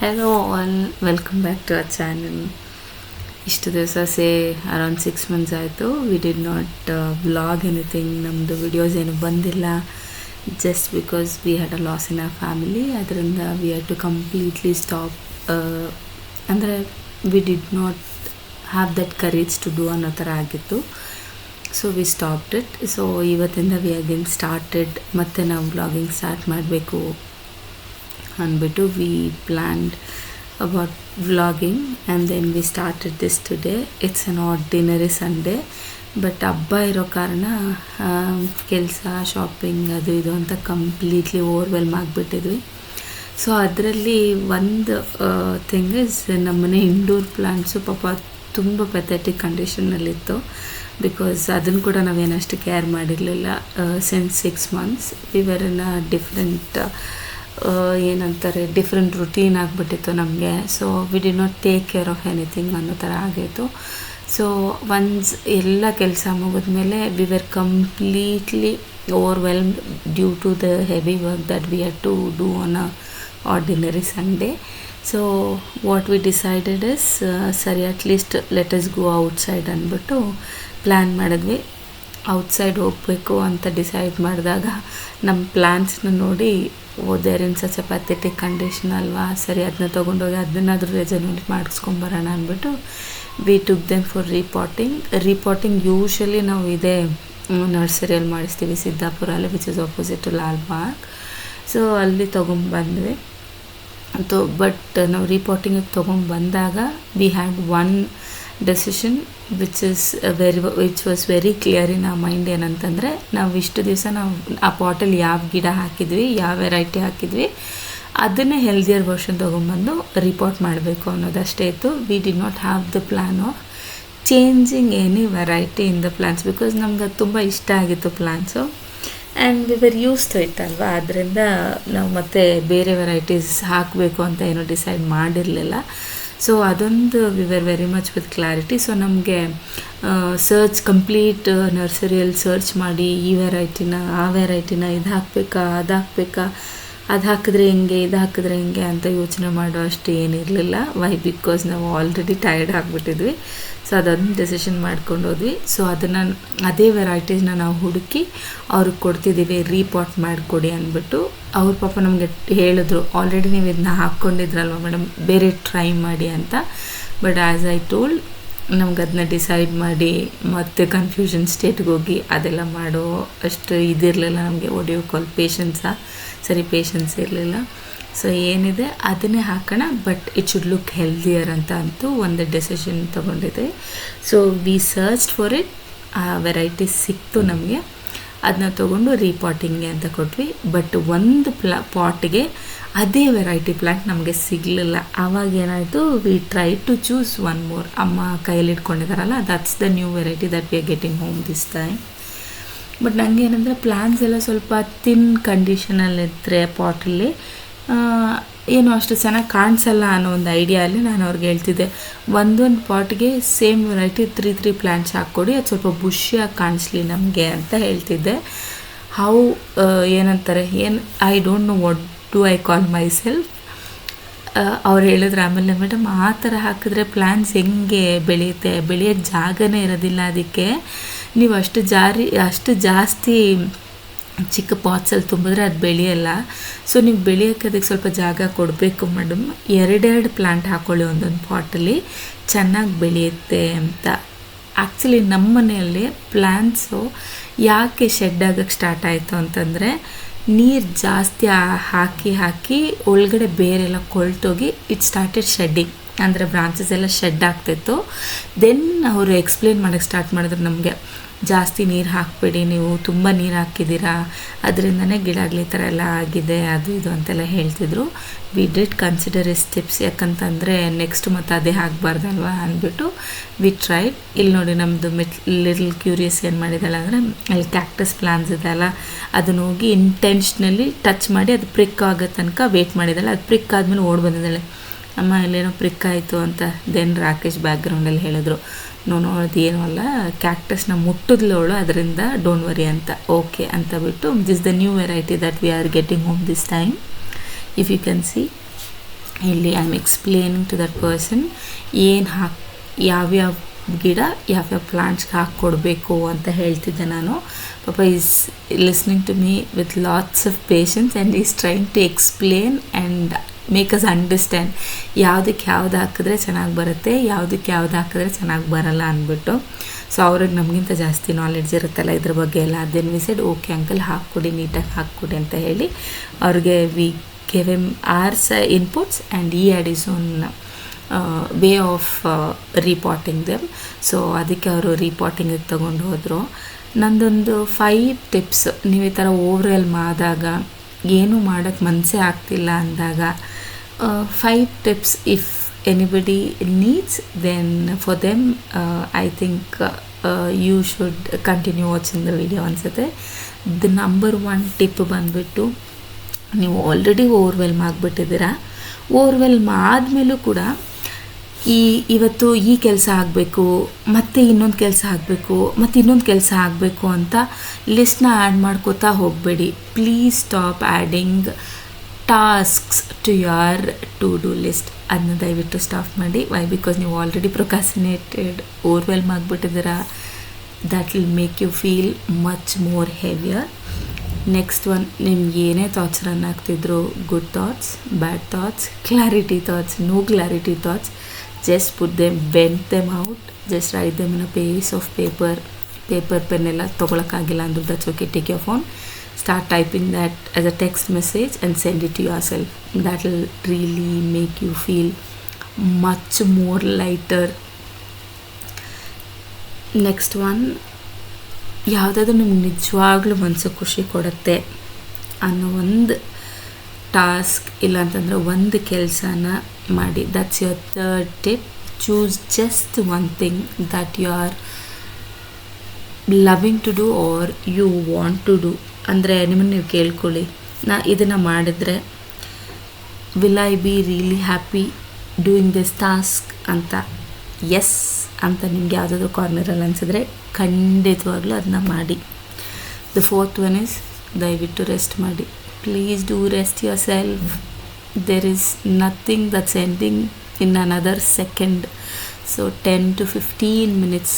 Hello all, welcome back to our channel. ಇಷ್ಟು ದಿವಸ around 6 months ಆಯಿತು. We did not vlog anything. ನಮ್ಮದು videos ಏನು ಬಂದಿಲ್ಲ, just because we had a loss in our family. ಅದರಿಂದ we had to completely stop. ಅಂದರೆ we did not have that courage to do ಅನ್ನೋ ಥರ ಆಗಿತ್ತು. So we stopped it. So ಇವತ್ತಿಂದ we again started. ಮತ್ತು ನಾವು ವ್ಲಾಗಿಂಗ್ ಸ್ಟಾರ್ಟ್ ಮಾಡಬೇಕು ಅಂದ್ಬಿಟ್ಟು we planned about vlogging, and then we started this today. It's an ordinary Sunday, but ಹಬ್ಬ ಇರೋ ಕಾರಣ ಕೆಲಸ, ಶಾಪಿಂಗ್, ಅದು ಇದು ಅಂತ ಕಂಪ್ಲೀಟ್ಲಿ ಓವರ್ವೆಲ್ಮ್ ಆಗಿಬಿಟ್ಟಿದ್ವಿ. ಸೊ ಅದರಲ್ಲಿ ಒಂದು ಥಿಂಗ್ ಇಸ್, ನಮ್ಮನೆ ಇಂಡೋರ್ ಪ್ಲಾಂಟ್ಸು ಪಾಪ ತುಂಬ ಪೆಥೆಟಿಕ್ ಕಂಡೀಷನ್ನಲ್ಲಿತ್ತು. ಬಿಕಾಸ್ ಅದನ್ನು ಕೂಡ ನಾವೇನಷ್ಟು ಕೇರ್ ಮಾಡಿರಲಿಲ್ಲ. Since 6 months we were in a different ಏನಂತಾರೆ ಡಿಫ್ರೆಂಟ್ ರುಟೀನ್ ಆಗಿಬಿಟ್ಟಿತ್ತು ನಮಗೆ. So we did not take care of anything ಅನ್ನೋ ಥರ ಆಗಿತ್ತು. ಸೊ ಒನ್ಸ್ ಎಲ್ಲ ಕೆಲಸ ಮುಗಿದ್ಮೇಲೆ we were completely overwhelmed due to the heavy work that we had to do on a ordinary Sunday. So what we decided is, ಸರಿ at least let us go outside ಅಂದ್ಬಿಟ್ಟು plan ಮಾಡಿದ್ವಿ. Outside ಹೋಗಬೇಕು ಅಂತ decide ಮಾಡಿದಾಗ ನಮ್ಮ ಪ್ಲ್ಯಾನ್ಸ್ನ ನೋಡಿ, there in such a pathetic condition ಅಲ್ವಾ, ಸರಿ ಅದನ್ನ ತೊಗೊಂಡೋಗಿ ಅದನ್ನಾದರೂ ರೆಜನ್ಯೂಟ್ ಮಾಡಿಸ್ಕೊಂಬರೋಣ ಅಂದ್ಬಿಟ್ಟು we took them for repotting. Usually ನಾವು ಇದೇ ನರ್ಸರಿಯಲ್ಲಿ ಮಾಡಿಸ್ತೀವಿ, ಸಿದ್ದಾಪುರಲ್ಲಿ, which is opposite to Lal Bagh. So ಅಲ್ಲಿ ತೊಗೊಂಬಂದ್ವಿ. ಬಟ್ ನಾವು ರೀಪಾಟಿಂಗಿಗೆ ತೊಗೊಂಬಂದಾಗ we had one decision which was very clear in a mind. ಏನಂತಂದರೆ, ನಾವು ಇಷ್ಟು ದಿವಸ ನಾವು ಆ ಪಾಟಲ್ಲಿ ಯಾವ ಗಿಡ ಹಾಕಿದ್ವಿ, ಯಾವ ವೆರೈಟಿ ಹಾಕಿದ್ವಿ, ಅದನ್ನೇ ಹೆಲ್ದಿಯರ್ ವರ್ಷನ್ ತೊಗೊಂಬಂದು ರಿಪೋರ್ಟ್ ಮಾಡಬೇಕು ಅನ್ನೋದಷ್ಟೇ ಇತ್ತು. We did not have the plan of changing any variety in the plants, because ನಮ್ಗೆ ಅದು ತುಂಬ ಇಷ್ಟ ಆಗಿತ್ತು plants. And we were used to it ಅಲ್ವಾ. ಅದರಿಂದ ನಾವು ಮತ್ತೆ ಬೇರೆ ವೆರೈಟೀಸ್ ಹಾಕಬೇಕು ಅಂತ ಏನೂ ಡಿಸೈಡ್ ಮಾಡಿರಲಿಲ್ಲ. ಸೊ ಅದೊಂದು we were very much with clarity. So ನಮಗೆ ಕಂಪ್ಲೀಟ್ ನರ್ಸರಿಯಲ್ಲಿ ಸರ್ಚ್ ಮಾಡಿ ಈ ವೆರೈಟಿನ, ಆ ವೆರೈಟಿನ, ಇದು ಹಾಕಬೇಕಾ, ಅದು ಹಾಕಬೇಕಾ, ಅದು ಹಾಕಿದ್ರೆ ಹೆಂಗೆ, ಇದು ಹಾಕಿದ್ರೆ ಹೆಂಗೆ ಅಂತ ಯೋಚನೆ ಮಾಡೋ ಅಷ್ಟು ಏನಿರಲಿಲ್ಲ. ವೈ? ಬಿಕಾಸ್ ನಾವು ಆಲ್ರೆಡಿ ಟಯರ್ಡ್ ಆಗಿಬಿಟ್ಟಿದ್ವಿ. ಸೊ ಅದೊಂದು ಡೆಸಿಷನ್ ಮಾಡ್ಕೊಂಡು ಹೋದ್ವಿ. ಸೊ ಅದೇ ವೆರೈಟೀಸ್ನ ನಾವು ಹುಡುಕಿ ಅವ್ರಿಗೆ ಕೊಡ್ತಿದ್ದೀವಿ, ರೀಪಾಟ್ ಮಾಡಿಕೊಡಿ ಅಂದ್ಬಿಟ್ಟು. ಅವ್ರ ಪಾಪ ನಮಗೆ ಹೇಳಿದ್ರು, ಆಲ್ರೆಡಿ ನೀವು ಇದನ್ನ ಹಾಕ್ಕೊಂಡಿದ್ರಲ್ವ ಮೇಡಮ್, ಬೇರೆ ಟ್ರೈ ಮಾಡಿ ಅಂತ. ಬಟ್ ಆ್ಯಸ್ ಐ ಟೋಲ್ಡ್, ನಮ್ಗೆ ಅದನ್ನ ಡಿಸೈಡ್ ಮಾಡಿ ಮತ್ತೆ ಕನ್ಫ್ಯೂಷನ್ ಸ್ಟೇಟ್ಗೆ ಹೋಗಿ ಅದೆಲ್ಲ ಮಾಡೋ ಅಷ್ಟು ಇದಿರಲಿಲ್ಲ ನಮಗೆ. ಒಡಿಯೋ ಕಾಲ್ ಪೇಷನ್ಸ್ ಇರಲಿಲ್ಲ. ಸೊ ಏನಿದೆ ಅದನ್ನೇ ಹಾಕೋಣ, but it should look healthier ಅಂತ ಅಂತೂ ಒಂದು ಡೆಸಿಷನ್ ತೊಗೊಂಡಿದ್ದೆ. So we search for it. ಆ ವೆರೈಟೀಸ್ ಸಿಕ್ತು ನಮಗೆ, ಅದನ್ನ ತೊಗೊಂಡು ರೀಪಾಟಿಂಗ್ಗೆ ಅಂತ ಕೊಟ್ವಿ. ಬಟ್ ಒಂದು ಪಾಟಿಗೆ ಅದೇ ವೆರೈಟಿ ಪ್ಲ್ಯಾಂಟ್ ನಮಗೆ ಸಿಗಲಿಲ್ಲ. ಆವಾಗ ಏನಾಯಿತು, we try to choose one more. ಅಮ್ಮ ಕೈಯಲ್ಲಿ ಇಟ್ಕೊಂಡಿದ್ದಾರಲ್ಲ, that's the new variety that we are getting home this time. But ನನಗೆ ಏನಂದರೆ, ಪ್ಲ್ಯಾಂಟ್ಸ್ ಎಲ್ಲ ಸ್ವಲ್ಪ ತಿನ್ ಕಂಡೀಷನಲ್ಲಿದ್ದರೆ ಪಾಟಲ್ಲಿ ಏನೋ ಅಷ್ಟು ಚೆನ್ನಾಗಿ ಕಾಣಿಸಲ್ಲ ಅನ್ನೋ ಒಂದು ಐಡಿಯಲ್ಲಿ ನಾನು ಅವ್ರಿಗೆ ಹೇಳ್ತಿದ್ದೆ, ಒಂದೊಂದು ಪಾಟ್ಗೆ ಸೇಮ್ ವೆರೈಟಿ 3 ಪ್ಲ್ಯಾಂಟ್ಸ್ ಹಾಕ್ಕೊಡಿ, ಅದು ಸ್ವಲ್ಪ ಬುಷಿಯಾಗಿ ಕಾಣಿಸ್ಲಿ ನಮಗೆ ಅಂತ ಹೇಳ್ತಿದ್ದೆ. ಏನಂತಾರೆ, I don't know what do I call my self. ಅವ್ರು ಹೇಳಿದ್ರು ಆಮೇಲೆ, ಮೇಡಮ್ ಆ ಥರ ಹಾಕಿದ್ರೆ ಪ್ಲ್ಯಾಂಟ್ಸ್ ಹೆಂಗೆ ಬೆಳೆಯುತ್ತೆ, ಬೆಳೆಯೋಕ್ಕೆ ಜಾಗನೇ ಇರೋದಿಲ್ಲ, ಅದಕ್ಕೆ ನೀವು ಅಷ್ಟು ಜಾಸ್ತಿ ಚಿಕ್ಕ ಪಾಟ್ಸಲ್ಲಿ ತುಂಬಿದ್ರೆ ಅದು ಬೆಳೆಯಲ್ಲ. ಸೊ ನೀವು ಬೆಳೆಯೋಕ್ಕೆ ಅದಕ್ಕೆ ಸ್ವಲ್ಪ ಜಾಗ ಕೊಡಬೇಕು ಮೇಡಮ್. 2 ಪ್ಲ್ಯಾಂಟ್ ಹಾಕ್ಕೊಳ್ಳಿ ಒಂದೊಂದು ಪಾಟಲ್ಲಿ, ಚೆನ್ನಾಗಿ ಬೆಳೆಯುತ್ತೆ ಅಂತ. ಆ್ಯಕ್ಚುಲಿ ನಮ್ಮ ಮನೆಯಲ್ಲಿ ಪ್ಲ್ಯಾಂಟ್ಸು ಯಾಕೆ ಶೆಡ್ ಆಗೋಕ್ಕೆ ಸ್ಟಾರ್ಟ್ ಆಯಿತು ಅಂತಂದರೆ, ನೀರು ಜಾಸ್ತಿ ಹಾಕಿ ಒಳಗಡೆ ಬೇರೆಲ್ಲ ಕೊಳ್ತೋಗಿ ಇಟ್ ಸ್ಟಾರ್ಟೆಡ್ ಶೆಡ್ಡಿಂಗ್. ಅಂದರೆ ಬ್ರಾಂಚಸ್ ಎಲ್ಲ ಶೆಡ್ ಆಗ್ತಾಯಿತ್ತು. ದೆನ್ ಅವರು ಎಕ್ಸ್ಪ್ಲೇನ್ ಮಾಡೋಕ್ಕೆ ಸ್ಟಾರ್ಟ್ ಮಾಡಿದ್ರು ನಮಗೆ, ಜಾಸ್ತಿ ನೀರು ಹಾಕಬೇಡಿ, ನೀವು ತುಂಬ ನೀರು ಹಾಕಿದ್ದೀರಾ, ಅದರಿಂದನೇ ಗಿಡಗಳು ಈ ಥರ ಎಲ್ಲ ಆಗಿದೆ, ಅದು ಇದು ಅಂತೆಲ್ಲ ಹೇಳ್ತಿದ್ರು. We did consider is tips, ಯಾಕಂತಂದರೆ ನೆಕ್ಸ್ಟ್ ಮತ್ತೆ ಅದೇ ಆಗಬಾರ್ದಲ್ವ ಅಂದ್ಬಿಟ್ಟು ವಿ ಟ್ರೈಡ್. ಇಲ್ಲಿ ನೋಡಿ, ನಮ್ಮದು ಲಿಟಲ್ ಕ್ಯೂರಿಯಸ್ ಏನು ಮಾಡಿದ್ದಾಳೆ ಅಂದರೆ, ಅಲ್ಲಿ ಕ್ಯಾಕ್ಟಸ್ ಪ್ಲಾಂಟ್ಸ್ ಇದೆಯಲ್ಲ, ಅದನ್ನು ಹೋಗಿ ಇಂಟೆನ್ಷನಲಿ ಟಚ್ ಮಾಡಿ ಅದು ಪ್ರಿಕ್ ಆಗೋ ತನಕ ವೇಟ್ ಮಾಡಿದ್ದಾಳೆ. ಅದು ಪ್ರಿಕ್ ಆದಮೇಲೆ ಓಡಿ ಬಂದಿದ್ದಾಳೆ, ಅಮ್ಮ ಇಲ್ಲೇನೋ ಪ್ರಿಕ್ ಆಯಿತು ಅಂತ. ದೆನ್ ರಾಕೇಶ್ ಬ್ಯಾಕ್ಗ್ರೌಂಡಲ್ಲಿ ಹೇಳಿದ್ರು, ಅದೇನೂ ಅಲ್ಲ, ಕ್ಯಾಕ್ಟಸ್ನ ಮುಟ್ಟಿದ್ಲವಳು, ಅದರಿಂದ ಡೋಂಟ್ ವರಿ ಅಂತ. ಓಕೆ ಅಂತ ಬಿಟ್ಟು, this the new variety that we are getting home this time. If you can see, ಇಲ್ಲಿ I am explaining to that person ಏನು ಯಾವ್ಯಾವ ಗಿಡ ಯಾವ್ಯಾವ ಪ್ಲಾಂಟ್ಸ್ಗೆ ಹಾಕ್ಕೊಡ್ಬೇಕು ಅಂತ ಹೇಳ್ತಿದ್ದೆ ನಾನು. ಪಾಪ is listening to me with lots of patience and is trying to explain and make us understand ಯಾವುದಕ್ಕೆ ಯಾವ್ದು ಹಾಕಿದ್ರೆ ಚೆನ್ನಾಗಿ ಬರುತ್ತೆ, ಯಾವುದಕ್ಕೆ ಯಾವ್ದು ಹಾಕಿದ್ರೆ ಚೆನ್ನಾಗಿ ಬರಲ್ಲ ಅಂದ್ಬಿಟ್ಟು. ಸೊ ಅವ್ರಿಗೆ ನಮಗಿಂತ ಜಾಸ್ತಿ ನಾಲೆಡ್ಜ್ ಇರುತ್ತಲ್ಲ ಇದ್ರ ಬಗ್ಗೆ ಎಲ್ಲ. Then we said okay uncle ಹಾಕ್ಕೊಡಿ, ನೀಟಾಗಿ ಹಾಕ್ಕೊಡಿ ಅಂತ ಹೇಳಿ ಅವ್ರಿಗೆ we give him ours inputs and he had his own way of repotting them. So ಅದಕ್ಕೆ ಅವರು ರೀಪಾಟಿಂಗಿಗೆ ತೊಗೊಂಡು ಹೋದರು. ನಂದೊಂದು 5 ಟಿಪ್ಸ್, ನೀವು ಈ ಥರ ಓವರ್ವೆಲ್ಮ್ ಆದಾಗ ಏನೂ ಮಾಡೋಕ್ಕೆ ಮನಸ್ಸೇ ಆಗ್ತಿಲ್ಲ ಅಂದಾಗ 5 tips if anybody needs then for them I think you should continue watching the video ಅನಿಸುತ್ತೆ. ದ ನಂಬರ್ 1 ಟಿಪ್ ಬಂದುಬಿಟ್ಟು, ನೀವು ಆಲ್ರೆಡಿ ಓವರ್ವೆಲ್ಮ್ ಆಗಿಬಿಟ್ಟಿದ್ದೀರಾ, ಓವರ್ವೆಲ್ಮ್ ಆದಮೇಲೂ ಕೂಡ ಇವತ್ತು ಈ ಕೆಲಸ ಆಗಬೇಕು, ಮತ್ತು ಇನ್ನೊಂದು ಕೆಲಸ ಆಗಬೇಕು, ಮತ್ತು ಇನ್ನೊಂದು ಕೆಲಸ ಆಗಬೇಕು ಅಂತ ಲಿಸ್ಟ್ನ ಆ್ಯಡ್ ಮಾಡ್ಕೋತಾ ಹೋಗಬೇಡಿ. Please stop adding tasks to your to do list. ಅದನ್ನ ದಯವಿಟ್ಟು ಸ್ಟಾಪ್ ಮಾಡಿ. ವೈ? ಬಿಕಾಸ್ ನೀವು ಆಲ್ರೆಡಿ ಪ್ರೊಕಾಸಿನೇಟೆಡ್ ಓವರ್ವೆಲ್ಮ್ ಆಗಿಬಿಟ್ಟಿದ್ದೀರಾ. That will make you feel much more heavier. Next one, ನಿಮ್ಗೆ ಏನೇ ಥಾಟ್ಸ್ ರನ್ ಆಗ್ತಿದ್ರು, good thoughts, bad thoughts, clarity thoughts, no clarity thoughts, just put them, vent them out, just write them in a piece of paper. Pen ಎಲ್ಲ ತೊಗೊಳಕ್ಕಾಗಿಲ್ಲ ಅಂದರೂ that's okay, take your phone, start typing that as a text message and send it to yourself. That will really make you feel much more lighter. Next one, ಯಾವುದಾದ್ರೂ ನಿಮ್ಗೆ ನಿಜವಾಗ್ಲೂ ಮನಸ್ಸು ಖುಷಿ ಕೊಡುತ್ತೆ ಅನ್ನೋ ಒಂದು ಟಾಸ್ಕ್ ಇಲ್ಲಾಂತಂದರೆ ಒಂದು ಕೆಲಸನ ಮಾಡಿ. That's your 3rd tip. Choose just one thing that you are loving to do or you want to do. ಅಂದರೆ ನಿಮ್ಮನ್ನು ನೀವು ಕೇಳ್ಕೊಳ್ಳಿ, ನಾ ಇದನ್ನು ಮಾಡಿದರೆ will I be really happy doing this task ಅಂತ. ಎಸ್ ಅಂತ ನಿಮ್ಗೆ ಯಾವುದಾದ್ರೂ ಕಾರ್ನರಲ್ಲಿ ಅನಿಸಿದ್ರೆ ಖಂಡಿತವಾಗ್ಲೂ ಅದನ್ನ ಮಾಡಿ. ದ 4th ಒನ್ ಇಸ್, ದಯವಿಟ್ಟು ರೆಸ್ಟ್ ಮಾಡಿ. Please do rest yourself. There is nothing that's ending in another second. So 10 to 15 minutes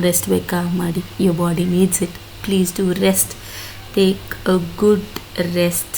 rest ಬೇಕಾ ಮಾಡಿ. Your body needs it. Please do rest. Take a good rest.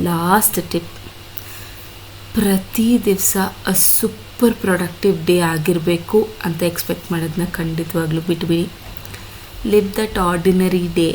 Last tip. ಪ್ರತಿ ದಿವಸ a super productive day ಆಗಿರಬೇಕು ಅಂತ expect ಮಾಡೋದನ್ನ ಖಂಡಿತವಾಗ್ಲೂ ಬಿಟ್ಬಿಡಿ. Live that ordinary day.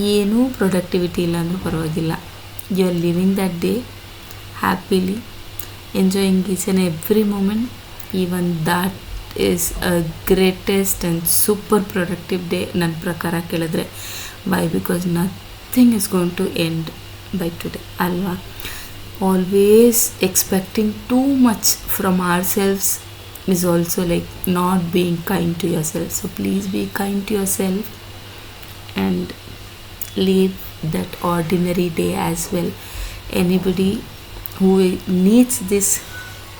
ಏನೂ ಪ್ರೊಡಕ್ಟಿವಿಟಿ ಇಲ್ಲ ಅಂದರೂ ಪರವಾಗಿಲ್ಲ. You are living that day happily, enjoying each and every moment. Even that is a greatest and super productive day ನನ್ನ ಪ್ರಕಾರ ಕೇಳಿದ್ರೆ. Why? Because nothing is going to end by today ಅಲ್ವಾ. Always expecting too much from ourselves is also like not being kind to yourself. So please be kind to yourself and live that ordinary day as well. Anybody who needs this,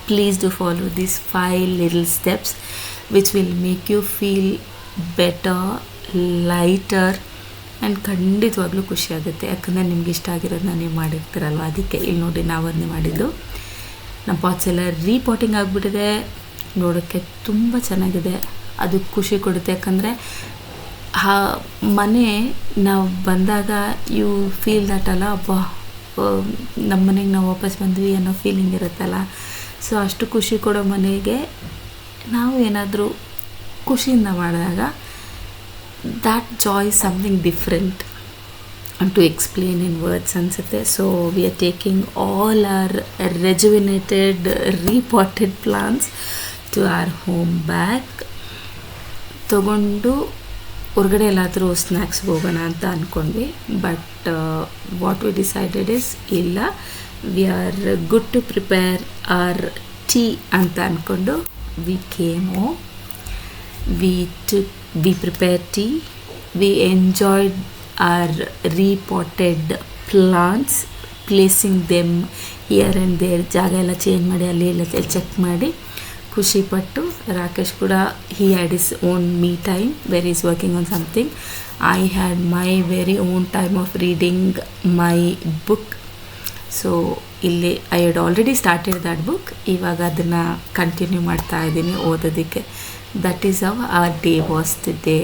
please do follow these 5 little steps which will make you feel better, lighter and ಖಂಡಿತವಾಗ್ಲೂ ಖುಷಿ ಆಗುತ್ತೆ. ಯಾಕಂದರೆ ನಿಮ್ಗೆ ಇಷ್ಟ ಆಗಿರೋದನ್ನ ನೀವು ಮಾಡಿರ್ತೀರಲ್ವ. ಅದಕ್ಕೆ ಇಲ್ಲಿ ನೋಡಿ ನಾವು ಅದನ್ನೇ ಮಾಡಿದ್ದು. ನಮ್ಮ ಪಾಟ್ಸ್ ಎಲ್ಲ ರೀಪಾಟಿಂಗ್ ಆಗಿಬಿಟ್ಟಿದೆ, ನೋಡೋಕ್ಕೆ ತುಂಬ ಚೆನ್ನಾಗಿದೆ. ಅದು ಖುಷಿ ಕೊಡುತ್ತೆ. ಯಾಕಂದರೆ ಆ ಮನೆ ನಾವು ಬಂದಾಗ ಯು ಫೀಲ್ ದಟ್ ಅಲ್ಲ, ಅಬ್ಬಾ ನಮ್ಮ ಮನೆಗೆ ನಾವು ವಾಪಸ್ ಬಂದ್ವಿ ಅನ್ನೋ ಫೀಲಿಂಗ್ ಇರುತ್ತಲ್ಲ. ಸೊ ಅಷ್ಟು ಖುಷಿ ಕೊಡೋ ಮನೆಗೆ ನಾವು ಏನಾದರೂ ಖುಷಿಯಿಂದ ಮಾಡಿದಾಗ that joy is something different and to explain in words ಅನ್ಸುತ್ತೆ. So we are taking all our rejuvenated, repotted plants to our home back. ತಗೊಂಡು ಹೊರಗಡೆ ಎಲ್ಲಾದರೂ ಸ್ನ್ಯಾಕ್ಸ್ಗೆ ಹೋಗೋಣ ಅಂತ ಅಂದ್ಕೊಂಡ್ವಿ. But what we decided is, ಇಲ್ಲ, we are good to prepare our tea ಅಂತ ಅಂದ್ಕೊಂಡು we came home. We prepared tea, we enjoyed our repotted plants, placing them here and there, ಜಾಗ ಎಲ್ಲ ಚೇಂಜ್ ಮಾಡಿ ಅಲ್ಲಿ ಎಲ್ಲ ಚೆಕ್ ಮಾಡಿ ಖುಷಿಪಟ್ಟು. ರಾಕೇಶ್ ಕೂಡ he had his own me time where he's working on something. I had my very own time of reading my book. So ಇಲ್ಲಿ I had already started that book. ಇವಾಗ ಅದನ್ನು ಕಂಟಿನ್ಯೂ ಮಾಡ್ತಾ ಇದ್ದೀನಿ ಓದೋದಕ್ಕೆ. That is how our day was today.